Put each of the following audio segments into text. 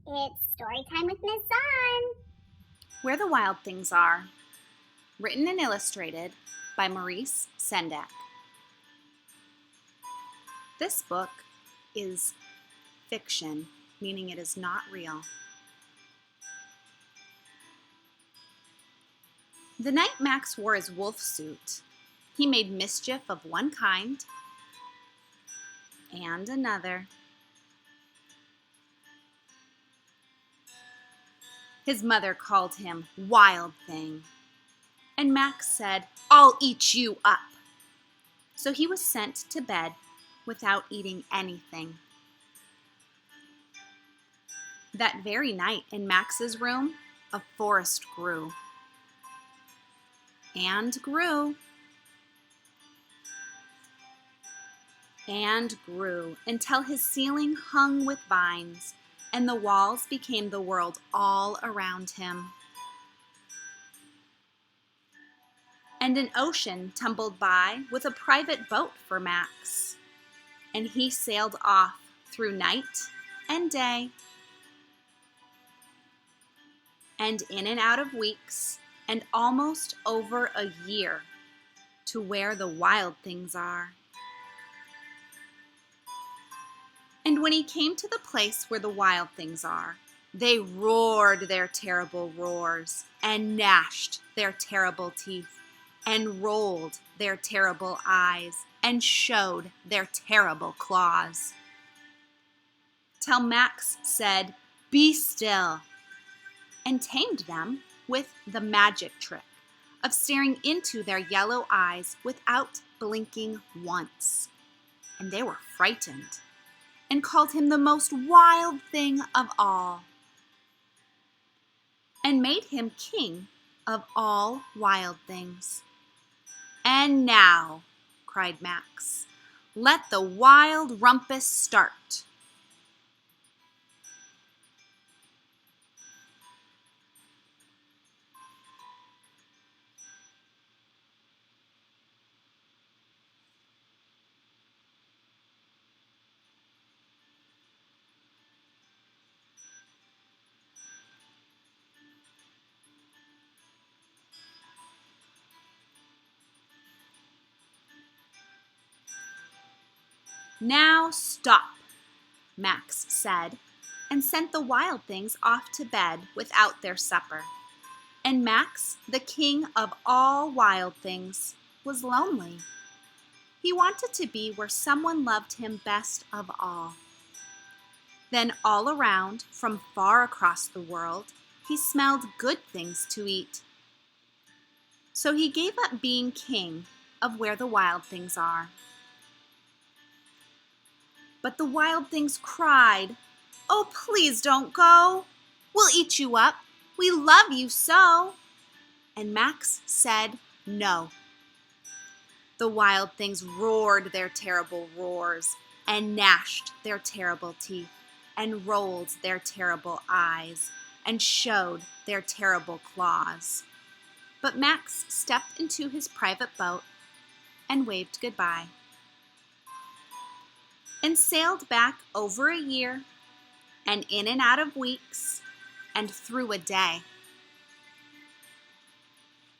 It's story time with Miss Zahn. Where the Wild Things Are, written and illustrated by Maurice Sendak. This book is fiction, meaning it is not real. The night Max wore his wolf suit, he made mischief of one kind and another. His mother called him Wild Thing, and Max said, "I'll eat you up." So he was sent to bed without eating anything. That very night in Max's room, a forest grew and grew and grew until his ceiling hung with vines and the walls became the world all around him. And an ocean tumbled by with a private boat for Max, and he sailed off through night and day, and in and out of weeks, and almost over a year, to where the wild things are. And when he came to the place where the wild things are, they roared their terrible roars, and gnashed their terrible teeth, and rolled their terrible eyes, and showed their terrible claws. Till Max said, "Be still," and tamed them with the magic trick of staring into their yellow eyes without blinking once. And they were frightened, and called him the most wild thing of all, and made him king of all wild things. "And now," cried Max, "let the wild rumpus start." "Now stop," Max said, and sent the wild things off to bed without their supper. And Max, the king of all wild things, was lonely. He wanted to be where someone loved him best of all. Then all around, from far across the world, he smelled good things to eat. So he gave up being king of where the wild things are. But the wild things cried, "Oh, please don't go. We'll eat you up. We love you so." And Max said no. The wild things roared their terrible roars, and gnashed their terrible teeth, and rolled their terrible eyes, and showed their terrible claws. But Max stepped into his private boat and waved goodbye, and sailed back over a year, and in and out of weeks, and through a day,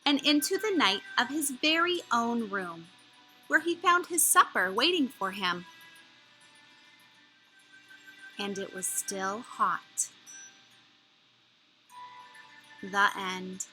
and into the night of his very own room, where he found his supper waiting for him. And it was still hot. The end.